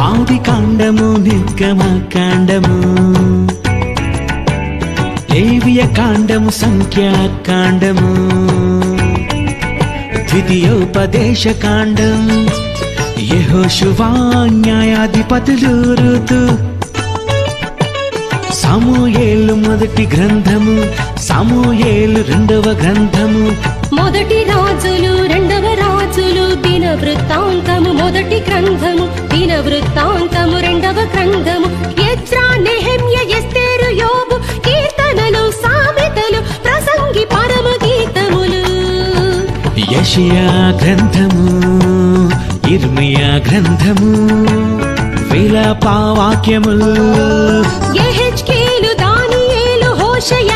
ఆది కాండము నిర్గమకాండము లేవియ కాండము సంఖ్యాకాండము ద్వితీయోపదేశ కాండం యెహోషువ న్యాయాధిపతులు ఋతు సమూయేలు మొదటి గ్రంథము సమూయేలు రెండవ గ్రంథము మొదటి రాజులు రెండవ రాజులు దిన వృత్తాంతము మొదటి గ్రంథము దిన వృత్తాంతము రెండవ గ్రంథము ఎజ్రా నెహెమ్య ఎస్తేరు యోబు కీర్తనలు సామెతలు ప్రసంగి పరమ గీతములు యెషయా గ్రంథము ఇర్మియా గ్రంథము విలాప వాక్యములు యెహెజ్కేలు దానియేలు హోషేయ